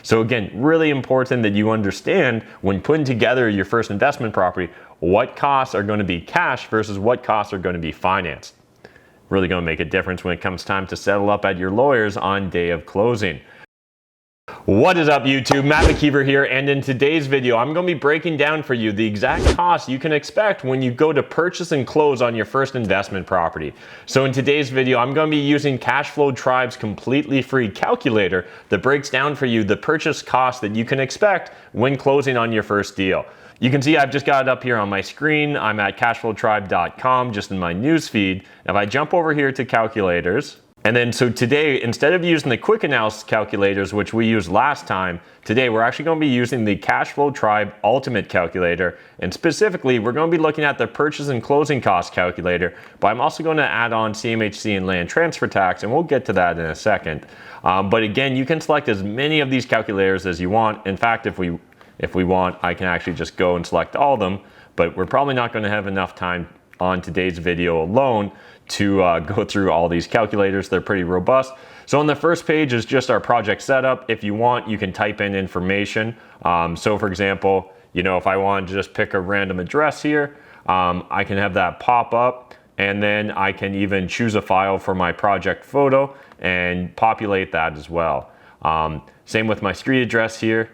So again, really important that you understand when putting together your first investment property, what costs are going to be cash versus what costs are going to be financed. Really going to make a difference when it comes time to settle up at your lawyers on day of closing. What is up YouTube, Matt McKeever here, and in today's video I'm going to be breaking down for you the exact costs you can expect when you go to purchase and close on your first investment property. So in today's video I'm going to be using CashFlow Tribe's completely free calculator that breaks down for you the purchase cost that you can expect when closing on your first deal. You can see I've just got it up here on my screen. I'm at cashflowtribe.com, just in my news feed. If I jump over here to calculators, and then so today, instead of using the quick analysis calculators, which we used last time, today we're actually going to be using the CashFlow Tribe Ultimate Calculator. And specifically, we're going to be looking at the purchase and closing cost calculator, but I'm also going to add on CMHC and land transfer tax, and we'll get to that in a second. But again, you can select as many of these calculators as you want. In fact, if we want, I can actually just go and select all of them, but we're probably not going to have enough time on today's video alone to go through all these calculators. They're pretty robust. So on the first page is just our project setup. If you want, you can type in information. So for example, if I want to just pick a random address here, I can have that pop up, and then I can even choose a file for my project photo and populate that as well. Same with my street address here.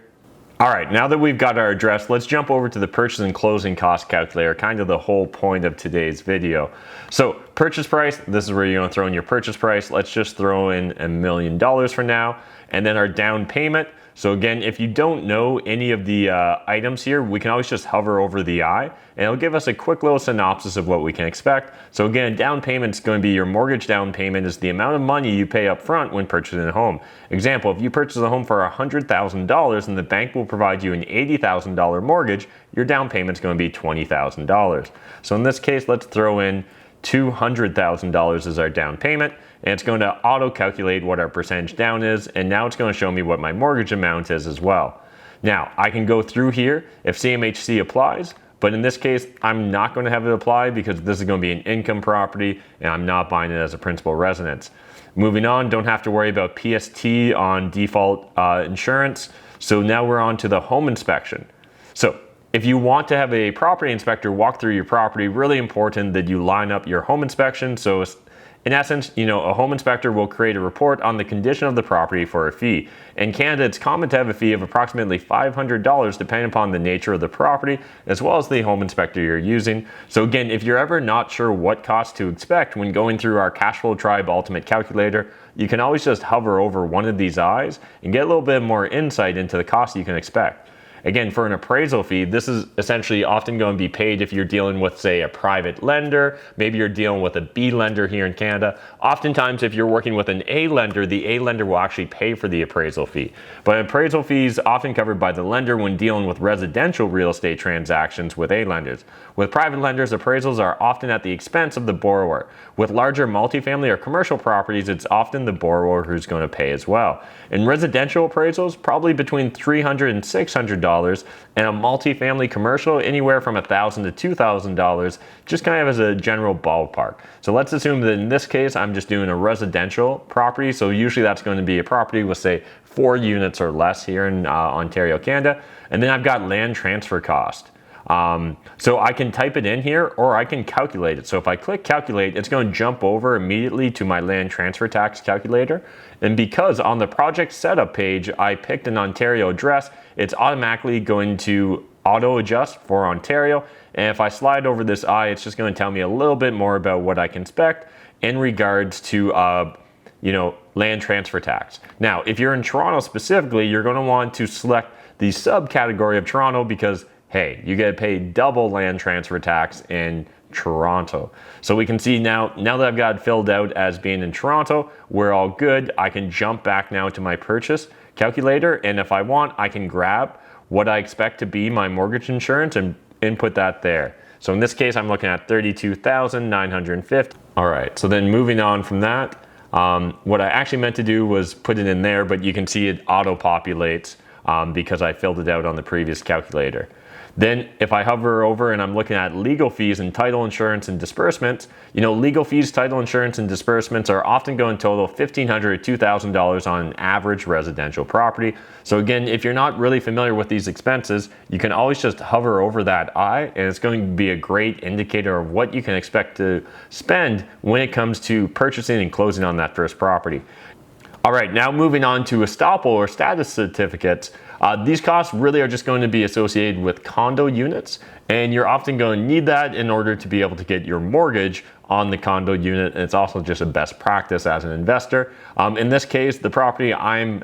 All right, now that we've got our address, let's jump over to the purchase and closing cost calculator, kind of the whole point of today's video. So purchase price, this is where you're gonna throw in your purchase price. Let's just throw in $1 million for now. And then our down payment. So again, if you don't know any of the items here, we can always just hover over the I, and it'll give us a quick little synopsis of what we can expect. So again, down payment is going to be your mortgage down payment is the amount of money you pay up front when purchasing a home. Example, if you purchase a home for $100,000 and the bank will provide you an $80,000 mortgage, your down payment is going to be $20,000. So in this case, let's throw in $200,000 as our down payment, and it's going to auto calculate what our percentage down is, and now it's going to show me what my mortgage amount is as well. Now I can go through here if CMHC applies, but in this case I'm not going to have it apply because this is going to be an income property and I'm not buying it as a principal residence. Moving on, don't have to worry about PST on default insurance. So now we're on to the home inspection. So if you want to have a property inspector walk through your property, really important that you line up your home inspection. So in essence, a home inspector will create a report on the condition of the property for a fee. In Canada, it's common to have a fee of approximately $500 depending upon the nature of the property, as well as the home inspector you're using. So again, if you're ever not sure what cost to expect when going through our CashFlow Tribe Ultimate Calculator, you can always just hover over one of these eyes and get a little bit more insight into the cost you can expect. Again, for an appraisal fee, this is essentially often going to be paid if you're dealing with, say, a private lender. Maybe you're dealing with a B lender here in Canada. Oftentimes, if you're working with an A lender, the A lender will actually pay for the appraisal fee. But appraisal fees often covered by the lender when dealing with residential real estate transactions with A lenders. With private lenders, appraisals are often at the expense of the borrower. With larger multifamily or commercial properties, it's often the borrower who's going to pay as well. In residential appraisals, probably between $300 and $600, and a multifamily commercial anywhere from $1,000 to $2,000, just kind of as a general ballpark. So let's assume that in this case I'm just doing a residential property, so usually that's going to be a property with, say, 4 units or less here in Ontario, Canada. And then I've got land transfer cost. So I can type it in here or I can calculate it. So if I click calculate, it's going to jump over immediately to my land transfer tax calculator. And because on the project setup page I picked an Ontario address, it's automatically going to auto adjust for Ontario. And if I slide over this I, it's just going to tell me a little bit more about what I can expect in regards to land transfer tax. Now, if you're in Toronto specifically, you're going to want to select the subcategory of Toronto because hey, you get paid double land transfer tax in Toronto. So we can see now that I've got it filled out as being in Toronto, we're all good. I can jump back now to my purchase calculator, and if I want, I can grab what I expect to be my mortgage insurance and input that there. So in this case, I'm looking at $32,950. All right, so then moving on from that, what I actually meant to do was put it in there, but you can see it auto-populates because I filled it out on the previous calculator. Then if I hover over and I'm looking at legal fees and title insurance and disbursements, legal fees, title insurance and disbursements are often going to total $1,500 to $2,000 on an average residential property. So again, if you're not really familiar with these expenses, you can always just hover over that I, and it's going to be a great indicator of what you can expect to spend when it comes to purchasing and closing on that first property. All right, now moving on to estoppel or status certificates. These costs really are just going to be associated with condo units, and you're often going to need that in order to be able to get your mortgage on the condo unit, and it's also just a best practice as an investor. In this case, the property I'm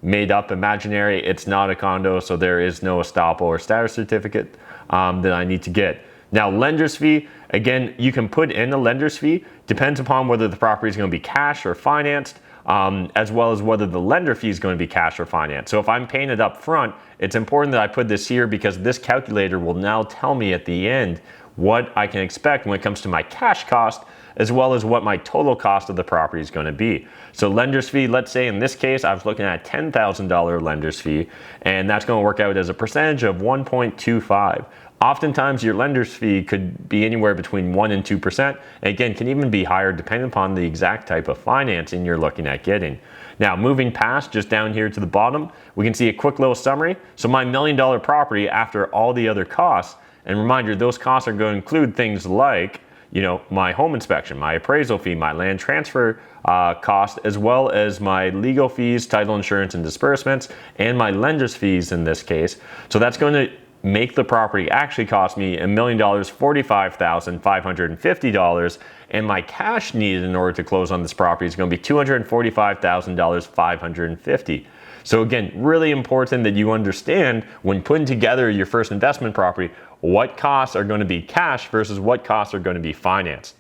made up imaginary, it's not a condo, so there is no estoppel or status certificate that I need to get. Now, lender's fee, again, you can put in a lender's fee, depends upon whether the property is going to be cash or financed. As well as whether the lender fee is going to be cash or finance. So if I'm paying it up front, it's important that I put this here because this calculator will now tell me at the end what I can expect when it comes to my cash cost, as well as what my total cost of the property is going to be. So lender's fee, let's say in this case, I was looking at a $10,000 lender's fee, and that's going to work out as a percentage of 1.25. Oftentimes your lender's fee could be anywhere between 1% and 2%. Again, can even be higher depending upon the exact type of financing you're looking at getting. Now, moving past, just down here to the bottom, we can see a quick little summary. So my $1 million property after all the other costs, and reminder, those costs are going to include things like, my home inspection, my appraisal fee, my land transfer cost, as well as my legal fees, title insurance and disbursements, and my lender's fees in this case. So that's going to make the property actually cost me $1 million, $45,550, and my cash needed in order to close on this property is going to be $245,550. So again, really important that you understand when putting together your first investment property, what costs are going to be cash versus what costs are going to be financed.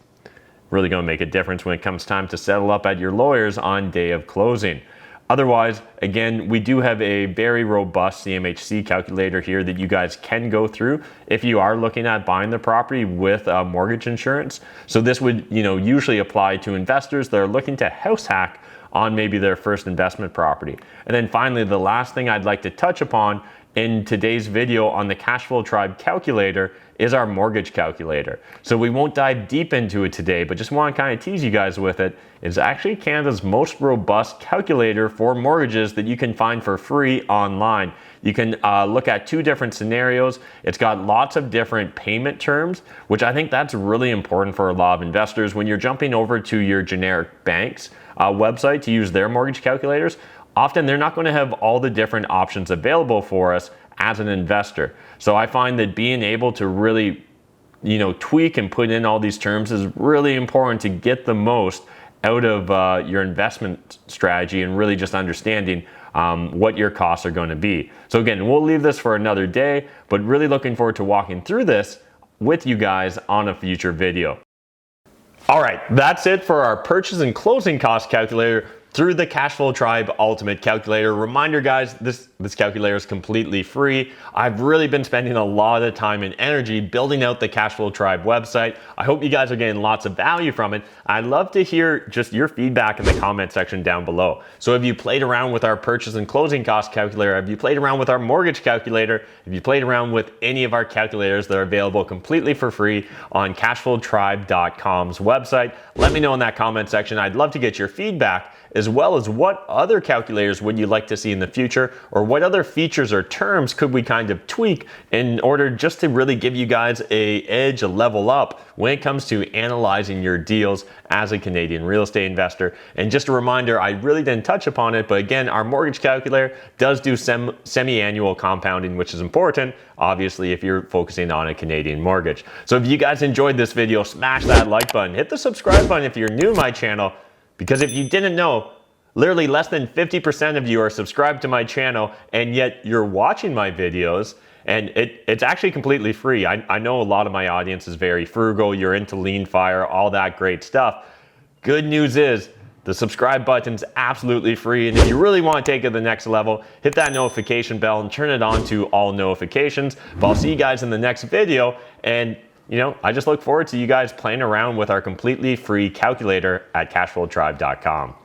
Really going to make a difference when it comes time to settle up at your lawyers on day of closing. Otherwise, again, we do have a very robust CMHC calculator here that you guys can go through if you are looking at buying the property with mortgage insurance. So this would, usually apply to investors that are looking to house hack on maybe their first investment property. And then finally, the last thing I'd like to touch upon in today's video on the CashFlow Tribe calculator is our mortgage calculator. So we won't dive deep into it today, but just want to kind of tease you guys with it. It's actually Canada's most robust calculator for mortgages that you can find for free online. You can look at 2 different scenarios. It's got lots of different payment terms, which I think that's really important for a lot of investors. When you're jumping over to your generic bank's website to use their mortgage calculators, often they're not going to have all the different options available for us as an investor. So I find that being able to really, tweak and put in all these terms is really important to get the most out of your investment strategy and really just understanding what your costs are going to be. So again, we'll leave this for another day, but really looking forward to walking through this with you guys on a future video. All right, that's it for our purchase and closing cost calculator through the CashFlow Tribe Ultimate Calculator. Reminder guys, this calculator is completely free. I've really been spending a lot of time and energy building out the CashFlow Tribe website. I hope you guys are getting lots of value from it. I'd love to hear just your feedback in the comment section down below. So have you played around with our purchase and closing cost calculator? Have you played around with our mortgage calculator? Have you played around with any of our calculators that are available completely for free on cashflowtribe.com's website? Let me know in that comment section. I'd love to get your feedback, as well as what other calculators would you like to see in the future, or what other features or terms could we kind of tweak in order just to really give you guys a edge, a level up when it comes to analyzing your deals as a Canadian real estate investor. And just a reminder, I really didn't touch upon it, but again, our mortgage calculator does do semi-annual compounding, which is important, obviously, if you're focusing on a Canadian mortgage. So if you guys enjoyed this video, smash that like button, hit the subscribe button if you're new to my channel, because if you didn't know, literally less than 50% of you are subscribed to my channel, and yet you're watching my videos, and it's actually completely free. I know a lot of my audience is very frugal, you're into lean fire, all that great stuff. Good news is, the subscribe button's absolutely free, and if you really want to take it to the next level, hit that notification bell and turn it on to all notifications. But I'll see you guys in the next video, and I just look forward to you guys playing around with our completely free calculator at cashflowtribe.com.